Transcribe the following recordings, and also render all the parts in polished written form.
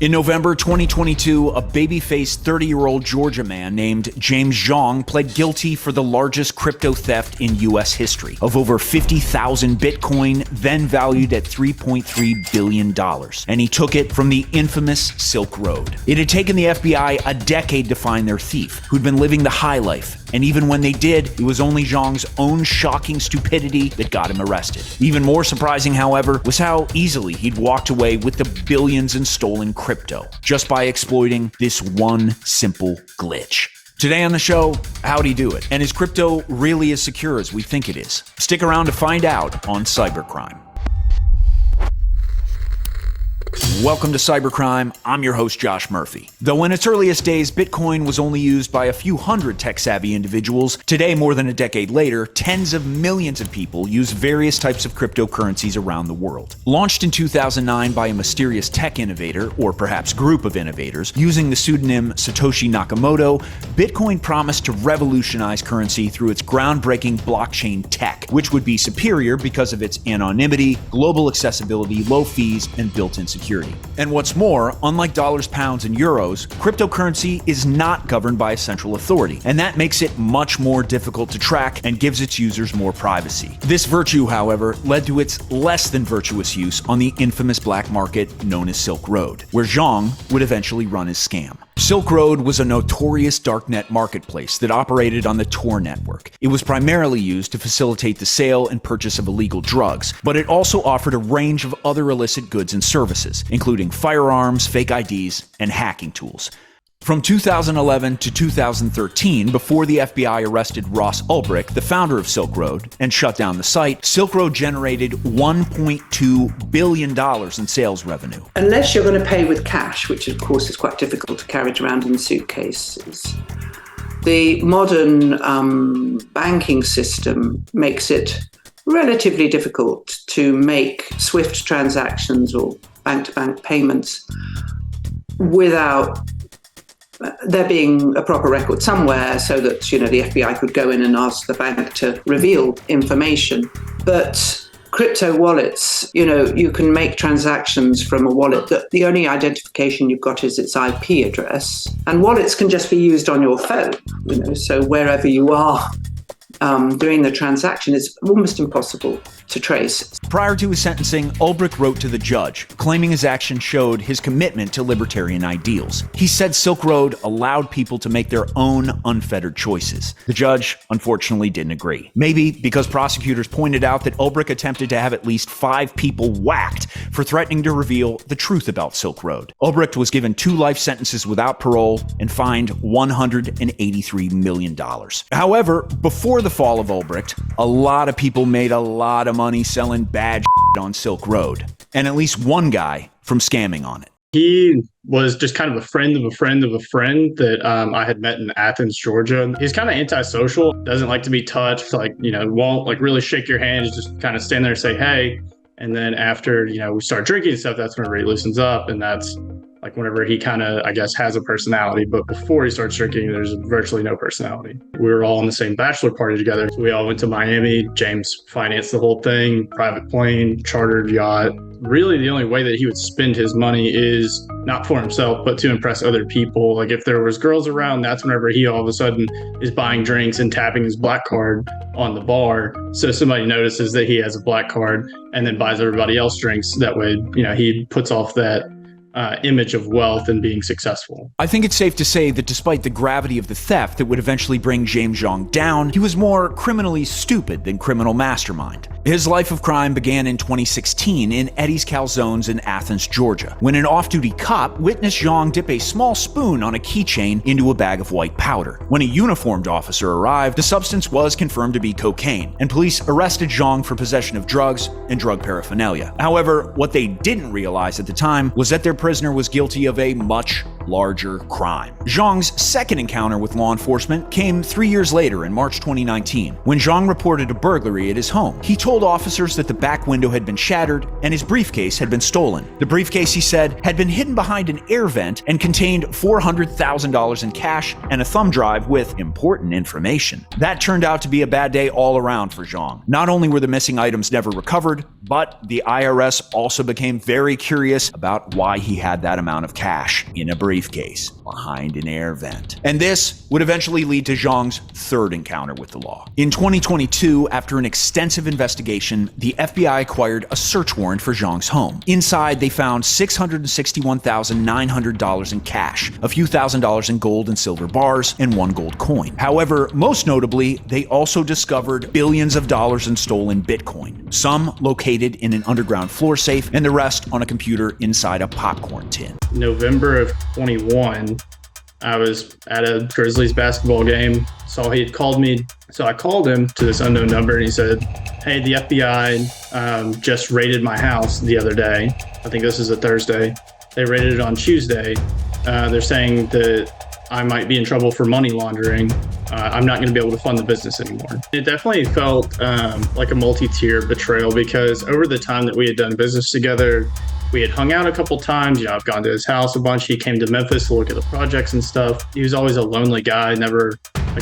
In November 2022, a baby-faced 30-year-old Georgia man named James Zhong pled guilty for the largest crypto theft in U.S. history of over 50,000 Bitcoin, then valued at $3.3 billion. And he took it from the infamous Silk Road. It had taken the FBI a decade to find their thief, who'd been living the high life. And even when they did, it was only Zhong's own shocking stupidity that got him arrested. Even more surprising, however, was how easily he'd walked away with the billions in stolen crypto, just by exploiting this one simple glitch. Today on the show, how'd he do it? And is crypto really as secure as we think it is? Stick around to find out on Cybercrime. Welcome to Cybercrime. I'm your host, Josh Murphy. Though in its earliest days, Bitcoin was only used by a few hundred tech-savvy individuals, today, more than a decade later, tens of millions of people use various types of cryptocurrencies around the world. Launched in 2009 by a mysterious tech innovator, or perhaps group of innovators, using the pseudonym Satoshi Nakamoto, Bitcoin promised to revolutionize currency through its groundbreaking blockchain tech, which would be superior because of its anonymity, global accessibility, low fees, and built-in security. And what's more, unlike dollars, pounds, and euros, cryptocurrency is not governed by a central authority, and that makes it much more difficult to track and gives its users more privacy. This virtue, however, led to its less than virtuous use on the infamous black market known as Silk Road, where Zhong would eventually run his scam. Silk Road was a notorious Darknet marketplace that operated on the Tor network. It was primarily used to facilitate the sale and purchase of illegal drugs, but it also offered a range of other illicit goods and services, including firearms, fake IDs, and hacking tools. From 2011 to 2013, before the FBI arrested Ross Ulbricht, the founder of Silk Road, and shut down the site, Silk Road generated $1.2 billion in sales revenue. Unless you're going to pay with cash, which of course is quite difficult to carry around in suitcases, the modern banking system makes it relatively difficult to make swift transactions or bank-to-bank payments without there being a proper record somewhere so that, the FBI could go in and ask the bank to reveal information. But crypto wallets, you can make transactions from a wallet that the only identification you've got is its IP address. And wallets can just be used on your phone, so wherever you are doing the transaction, it's almost impossible to trace. Prior to his sentencing, Ulbricht wrote to the judge, claiming his action showed his commitment to libertarian ideals. He said Silk Road allowed people to make their own unfettered choices. The judge, unfortunately, didn't agree. Maybe because prosecutors pointed out that Ulbricht attempted to have at least 5 people whacked for threatening to reveal the truth about Silk Road. Ulbricht was given 2 life sentences without parole and fined $183 million. However, before the fall of Ulbricht, a lot of people made a lot of money selling bad shit on Silk Road, and at least one guy from scamming on it. He was just kind of a friend of a friend of a friend that I had met in Athens, Georgia. He's kind of antisocial, doesn't like to be touched, won't really shake your hand, just kind of stand there and say, hey. And then after, we start drinking and stuff, that's whenever he loosens up. And that's whenever he kind of, has a personality. But before he starts drinking, there's virtually no personality. We were all on the same bachelor party together. So we all went to Miami. James financed the whole thing, private plane, chartered yacht. Really, the only way that he would spend his money is not for himself, but to impress other people. If there was girls around, that's whenever he all of a sudden is buying drinks and tapping his black card on the bar. So somebody notices that he has a black card and then buys everybody else drinks. That way, he puts off that image of wealth and being successful. I think it's safe to say that despite the gravity of the theft that would eventually bring James Zhong down, he was more criminally stupid than criminal mastermind. His life of crime began in 2016 in Eddie's Calzones in Athens, Georgia, when an off-duty cop witnessed Zhong dip a small spoon on a keychain into a bag of white powder. When a uniformed officer arrived, the substance was confirmed to be cocaine, and police arrested Zhong for possession of drugs and drug paraphernalia. However, what they didn't realize at the time was that their prisoner was guilty of a much larger crime. Zhong's second encounter with law enforcement came 3 years later in March 2019, when Zhong reported a burglary at his home. He told officers that the back window had been shattered and his briefcase had been stolen. The briefcase, he said, had been hidden behind an air vent and contained $400,000 in cash and a thumb drive with important information. That turned out to be a bad day all around for Zhong. Not only were the missing items never recovered, But the IRS also became very curious about why he had that amount of cash in a briefcase behind an air vent. And this would eventually lead to Zhong's third encounter with the law. In 2022, after an extensive investigation, the FBI acquired a search warrant for Zhong's home. Inside, they found $661,900 in cash, a few $1,000s in gold and silver bars, and one gold coin. However, most notably, they also discovered billions of dollars in stolen Bitcoin, some located in an underground floor safe, and the rest on a computer inside a popcorn tin. November of 21, I was at a Grizzlies basketball game, saw he had called me. So I called him to this unknown number and he said, "Hey, the FBI just raided my house the other day. I think this is a Thursday. They raided it on Tuesday. They're saying that I might be in trouble for money laundering. I'm not going to be able to fund the business anymore." It definitely felt like a multi-tier betrayal because over the time that we had done business together, we had hung out a couple times. I've gone to his house a bunch. He came to Memphis to look at the projects and stuff. He was always a lonely guy, never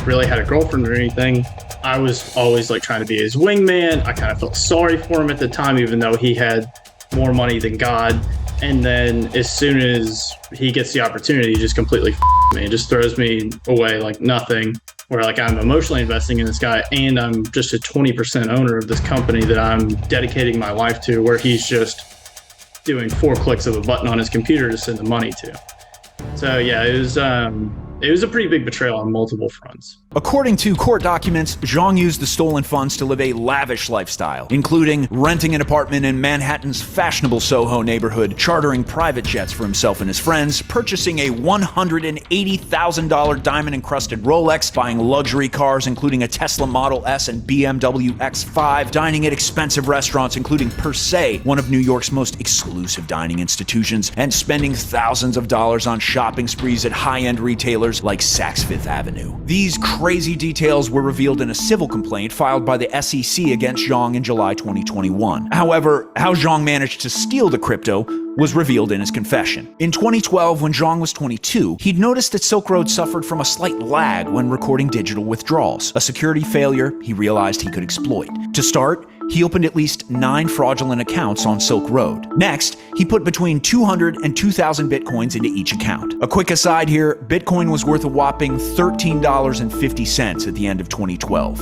really had a girlfriend or anything. I was always trying to be his wingman. I kind of felt sorry for him at the time, even though he had more money than God. And then as soon as he gets the opportunity, he just completely me. He just throws me away like nothing. Where I'm emotionally investing in this guy and I'm just a 20% owner of this company that I'm dedicating my life to, where he's just doing 4 clicks of a button on his computer to send the money to. So yeah, it was a pretty big betrayal on multiple fronts. According to court documents, Zhong used the stolen funds to live a lavish lifestyle, including renting an apartment in Manhattan's fashionable Soho neighborhood, chartering private jets for himself and his friends, purchasing a $180,000 diamond-encrusted Rolex, buying luxury cars including a Tesla Model S and BMW X5, dining at expensive restaurants including Per Se, one of New York's most exclusive dining institutions, and spending thousands of dollars on shopping sprees at high-end retailers like Saks Fifth Avenue. These crazy details were revealed in a civil complaint filed by the SEC against Zhong in July 2021. However, how Zhong managed to steal the crypto was revealed in his confession. In 2012, when Zhong was 22, he'd noticed that Silk Road suffered from a slight lag when recording digital withdrawals, a security failure he realized he could exploit. To start, he opened at least 9 fraudulent accounts on Silk Road. Next, he put between 200 and 2,000 Bitcoins into each account. A quick aside here, Bitcoin was worth a whopping $13.50 at the end of 2012.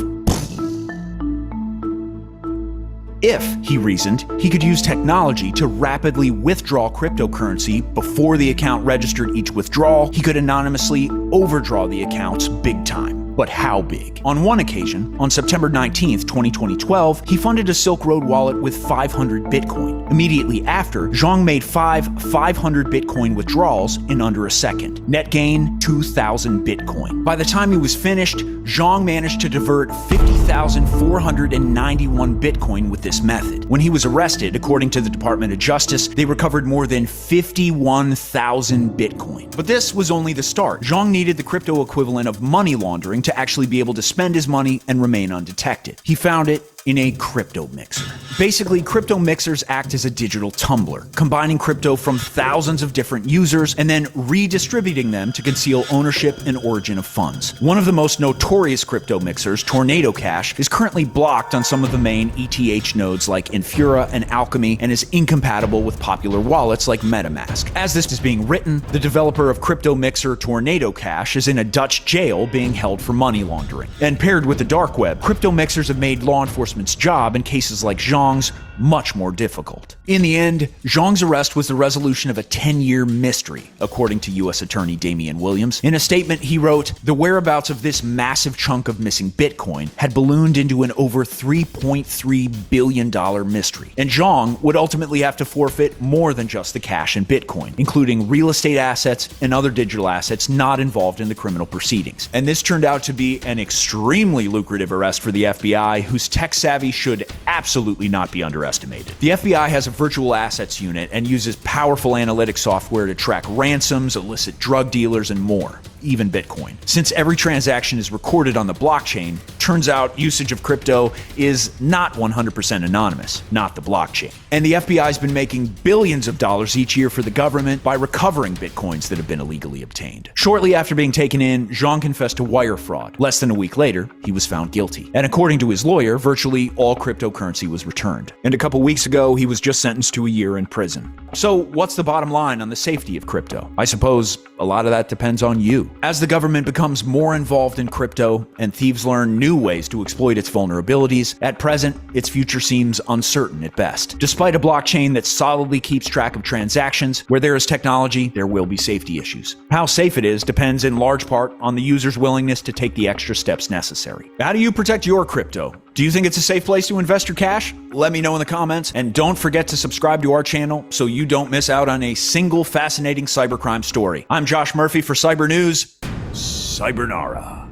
If, he reasoned, he could use technology to rapidly withdraw cryptocurrency before the account registered each withdrawal, he could anonymously overdraw the accounts big time. But how big? On one occasion, on September 19th, 2012, he funded a Silk Road wallet with 500 Bitcoin. Immediately after, Zhong made 500 Bitcoin withdrawals in under a second. Net gain, 2,000 Bitcoin. By the time he was finished, Zhong managed to divert 50,491 Bitcoin with this method. When he was arrested, according to the Department of Justice, they recovered more than 51,000 Bitcoin. But this was only the start. Zhong needed the crypto equivalent of money laundering to actually be able to spend his money and remain undetected. He found it in a crypto mixer. Basically, crypto mixers act as a digital tumbler, combining crypto from thousands of different users and then redistributing them to conceal ownership and origin of funds. One of the most notorious crypto mixers, Tornado Cash, is currently blocked on some of the main ETH nodes like Infura and Alchemy and is incompatible with popular wallets like MetaMask. As this is being written, the developer of crypto mixer Tornado Cash is in a Dutch jail being held for money laundering. And paired with the dark web, crypto mixers have made law enforcement's job in cases like Zhong's much more difficult. In the end, Zhong's arrest was the resolution of a 10-year mystery, according to U.S. Attorney Damian Williams. In a statement, he wrote, "The whereabouts of this massive chunk of missing Bitcoin had ballooned into an over $3.3 billion mystery, and Zhong would ultimately have to forfeit more than just the cash and Bitcoin, including real estate assets and other digital assets not involved in the criminal proceedings." And this turned out to be an extremely lucrative arrest for the FBI, whose tech savvy should absolutely not be underestimated. The FBI has a virtual assets unit and uses powerful analytic software to track ransoms, illicit drug dealers, and more, even Bitcoin. Since every transaction is recorded on the blockchain, turns out usage of crypto is not 100% anonymous, not the blockchain. And the FBI's been making billions of dollars each year for the government by recovering Bitcoins that have been illegally obtained. Shortly after being taken in, Zhong confessed to wire fraud. Less than a week later, he was found guilty. And according to his lawyer, virtually all cryptocurrency cryptocurrency was returned. And a couple weeks ago, he was just sentenced to a year in prison. So what's the bottom line on the safety of crypto? I suppose a lot of that depends on you. As the government becomes more involved in crypto and thieves learn new ways to exploit its vulnerabilities, at present, its future seems uncertain at best. Despite a blockchain that solidly keeps track of transactions, where there is technology, there will be safety issues. How safe it is depends in large part on the user's willingness to take the extra steps necessary. How do you protect your crypto? Do you think it's a safe place to invest your cash? Let me know in the comments, and don't forget to subscribe to our channel so you don't miss out on a single fascinating cybercrime story. I'm Josh Murphy for Cybernews. Cybernara.